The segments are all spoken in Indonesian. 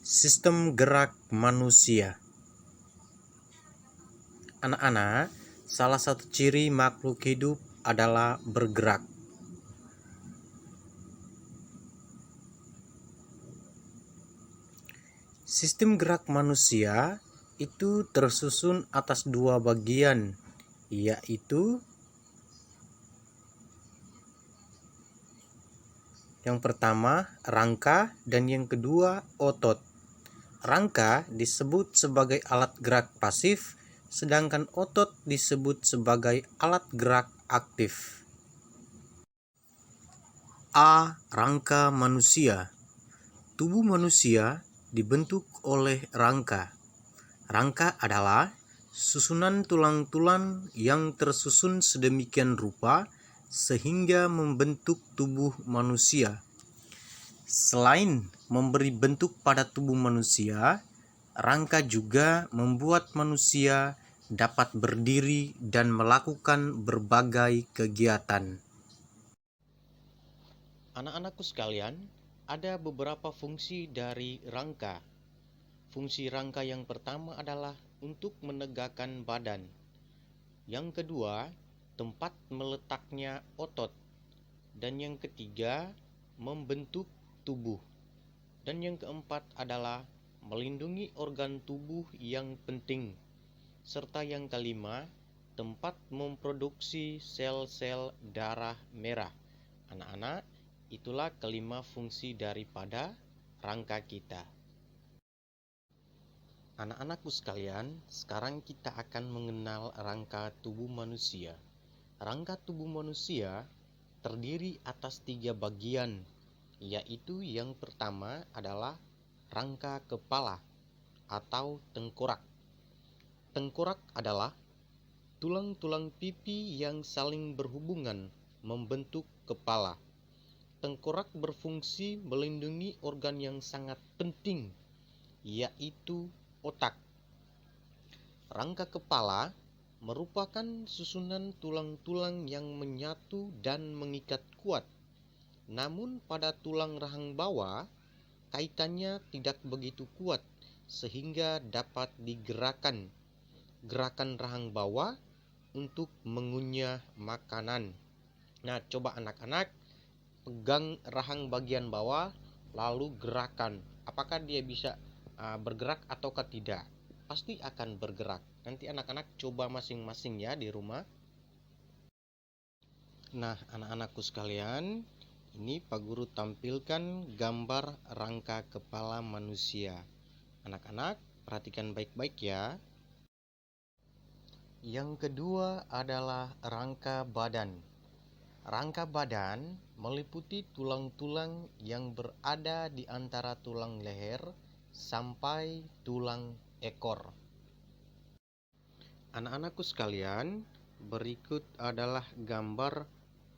Sistem gerak manusia. Anak-anak, salah satu ciri makhluk hidup adalah bergerak. Sistem gerak manusia itu tersusun atas dua bagian, yaitu yang pertama rangka dan yang kedua otot. Rangka disebut sebagai alat gerak pasif, sedangkan otot disebut sebagai alat gerak aktif. A. Rangka manusia. Tubuh manusia dibentuk oleh rangka. Rangka adalah susunan tulang-tulang yang tersusun sedemikian rupa sehingga membentuk tubuh manusia. Selain memberi bentuk pada tubuh manusia, rangka juga membuat manusia dapat berdiri dan melakukan berbagai kegiatan. Anak-anakku sekalian, ada beberapa fungsi dari rangka. Fungsi rangka yang pertama adalah untuk menegakkan badan. Yang kedua, tempat meletaknya otot. Dan yang ketiga, membentuk tubuh. Dan yang keempat adalah melindungi organ tubuh yang penting. Serta yang kelima, tempat memproduksi sel-sel darah merah. Anak-anak, itulah kelima fungsi daripada rangka kita. Anak-anakku sekalian, sekarang kita akan mengenal rangka tubuh manusia. Rangka tubuh manusia terdiri atas 3 bagian, yaitu yang pertama adalah rangka kepala atau tengkorak. Tengkorak adalah tulang-tulang pipi yang saling berhubungan membentuk kepala. Tengkorak berfungsi melindungi organ yang sangat penting, yaitu otak. Rangka kepala merupakan susunan tulang-tulang yang menyatu dan mengikat kuat. Namun pada tulang rahang bawah, kaitannya tidak begitu kuat sehingga dapat digerakkan. Gerakan rahang bawah untuk mengunyah makanan. Nah, coba anak-anak pegang rahang bagian bawah lalu gerakan. Apakah dia bisa bergerak ataukah tidak? Pasti akan bergerak. Nanti anak-anak coba masing-masing ya di rumah. Nah, anak-anakku sekalian, ini Pak Guru tampilkan gambar rangka kepala manusia. Anak-anak, perhatikan baik-baik ya. Yang kedua adalah rangka badan. Rangka badan meliputi tulang-tulang yang berada di antara tulang leher sampai tulang ekor. Anak-anakku sekalian, berikut adalah gambar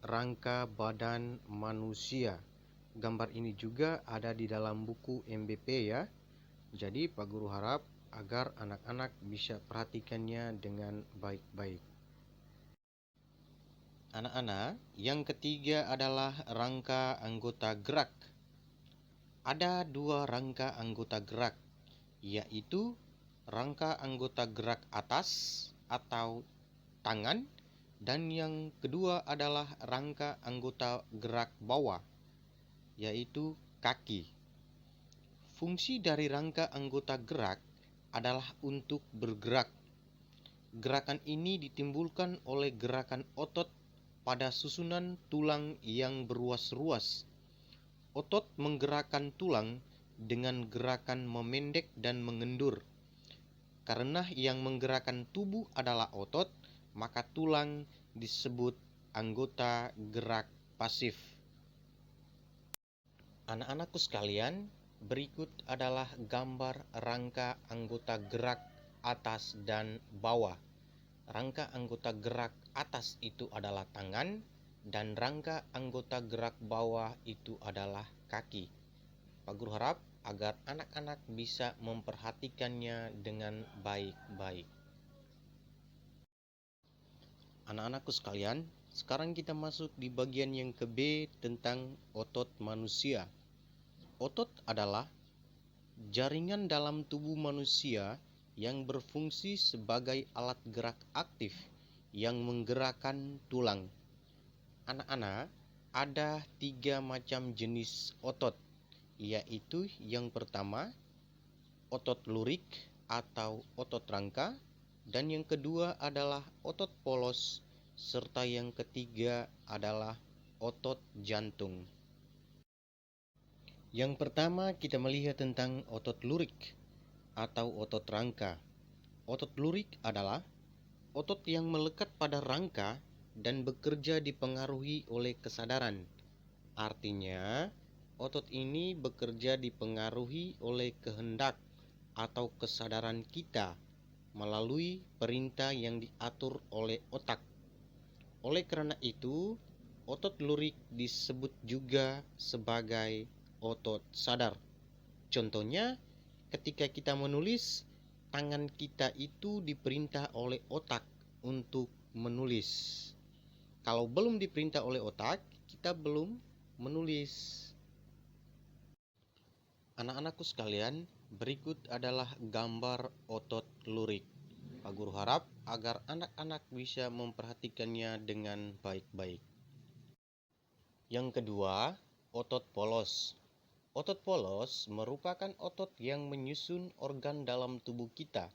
rangka badan manusia. Gambar ini juga ada di dalam buku MBP ya. Jadi Pak Guru harap agar anak-anak bisa perhatikannya dengan baik-baik. Anak-anak, yang ketiga adalah rangka anggota gerak. Ada 2 rangka anggota gerak, yaitu rangka anggota gerak atas atau tangan, dan yang kedua adalah rangka anggota gerak bawah, yaitu kaki. Fungsi dari rangka anggota gerak adalah untuk bergerak. Gerakan ini ditimbulkan oleh gerakan otot pada susunan tulang yang beruas-ruas. Otot menggerakkan tulang dengan gerakan memendek dan mengendur. Karena yang menggerakkan tubuh adalah otot, maka tulang disebut anggota gerak pasif. Anak-anakku sekalian, berikut adalah gambar rangka anggota gerak atas dan bawah. Rangka anggota gerak atas itu adalah tangan, dan rangka anggota gerak bawah itu adalah kaki. Pak Guru harap agar anak-anak bisa memperhatikannya dengan baik-baik. Anak-anakku sekalian, sekarang kita masuk di bagian yang ke B tentang otot manusia. Otot adalah jaringan dalam tubuh manusia yang berfungsi sebagai alat gerak aktif yang menggerakkan tulang. Anak-anak, ada 3 macam jenis otot, yaitu yang pertama, otot lurik atau otot rangka, dan yang kedua adalah otot polos, serta yang ketiga adalah otot jantung. Yang pertama kita melihat tentang otot lurik atau otot rangka. Otot lurik adalah otot yang melekat pada rangka dan bekerja dipengaruhi oleh kesadaran. Artinya, otot ini bekerja dipengaruhi oleh kehendak atau kesadaran kita melalui perintah yang diatur oleh otak. Oleh karena itu, otot lurik disebut juga sebagai otot sadar. Contohnya, ketika kita menulis, tangan kita itu diperintah oleh otak untuk menulis. Kalau belum diperintah oleh otak, kita belum menulis. Anak-anakku sekalian, berikut adalah gambar otot lurik. Pak Guru harap agar anak-anak bisa memperhatikannya dengan baik-baik. Yang kedua, otot polos. Otot polos merupakan otot yang menyusun organ dalam tubuh kita.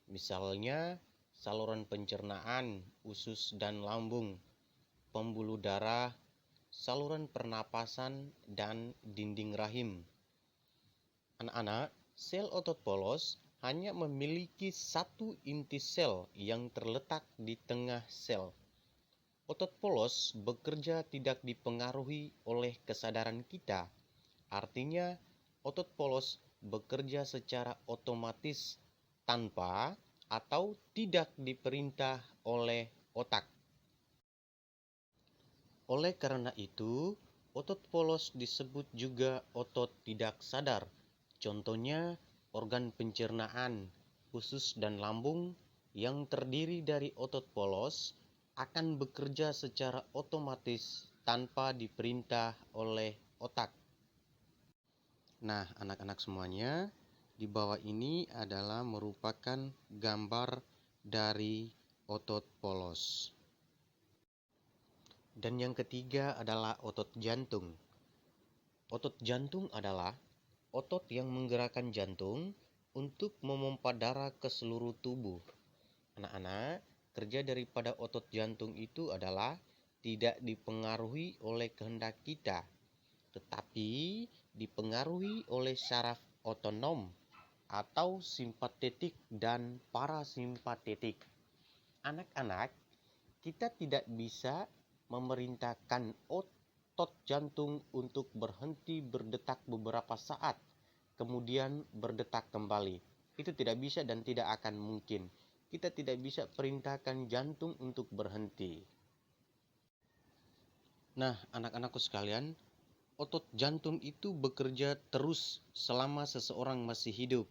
Misalnya, saluran pencernaan, usus dan lambung, pembuluh darah, saluran pernapasan, dan dinding rahim. Anak-anak, sel otot polos hanya memiliki satu inti sel yang terletak di tengah sel. Otot polos bekerja tidak dipengaruhi oleh kesadaran kita. Artinya, otot polos bekerja secara otomatis tanpa atau tidak diperintah oleh otak. Oleh karena itu, otot polos disebut juga otot tidak sadar. Contohnya, organ pencernaan, usus dan lambung yang terdiri dari otot polos akan bekerja secara otomatis tanpa diperintah oleh otak. Nah, anak-anak semuanya, di bawah ini adalah merupakan gambar dari otot polos. Dan yang ketiga adalah otot jantung. Otot jantung adalah otot yang menggerakkan jantung untuk memompa darah ke seluruh tubuh. Anak-anak, kerja daripada otot jantung itu adalah tidak dipengaruhi oleh kehendak kita, tetapi dipengaruhi oleh saraf otonom atau simpatetik dan parasimpatetik. Anak-anak, kita tidak bisa memerintahkan otot jantung untuk berhenti berdetak beberapa saat, kemudian berdetak kembali. Itu tidak bisa dan tidak akan mungkin. Kita tidak bisa perintahkan jantung untuk berhenti. Nah, anak-anakku sekalian, otot jantung itu bekerja terus selama seseorang masih hidup.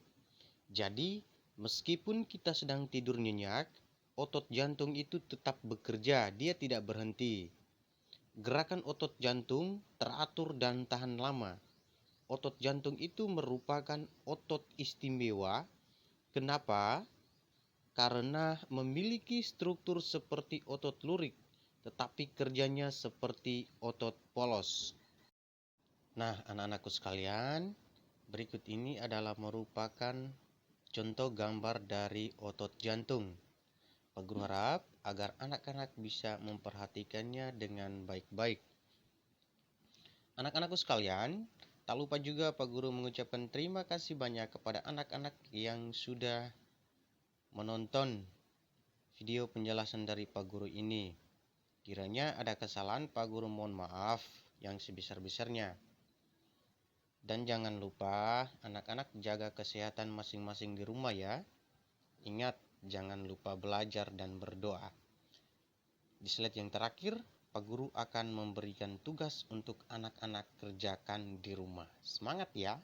Jadi, meskipun kita sedang tidur nyenyak, otot jantung itu tetap bekerja, dia tidak berhenti. Gerakan otot jantung teratur dan tahan lama. Otot jantung itu merupakan otot istimewa. Kenapa? Karena memiliki struktur seperti otot lurik, tetapi kerjanya seperti otot polos. Nah, anak-anakku sekalian, berikut ini adalah merupakan contoh gambar dari otot jantung. Pak Guru harap agar anak-anak bisa memperhatikannya dengan baik-baik. Anak-anakku sekalian, tak lupa juga Pak Guru mengucapkan terima kasih banyak kepada anak-anak yang sudah menonton video penjelasan dari Pak Guru ini. Kiranya ada kesalahan, Pak Guru mohon maaf yang sebesar-besarnya. Dan jangan lupa anak-anak jaga kesehatan masing-masing di rumah ya. Ingat, jangan lupa belajar dan berdoa. Di slide yang terakhir, Pak Guru akan memberikan tugas untuk anak-anak kerjakan di rumah. Semangat ya!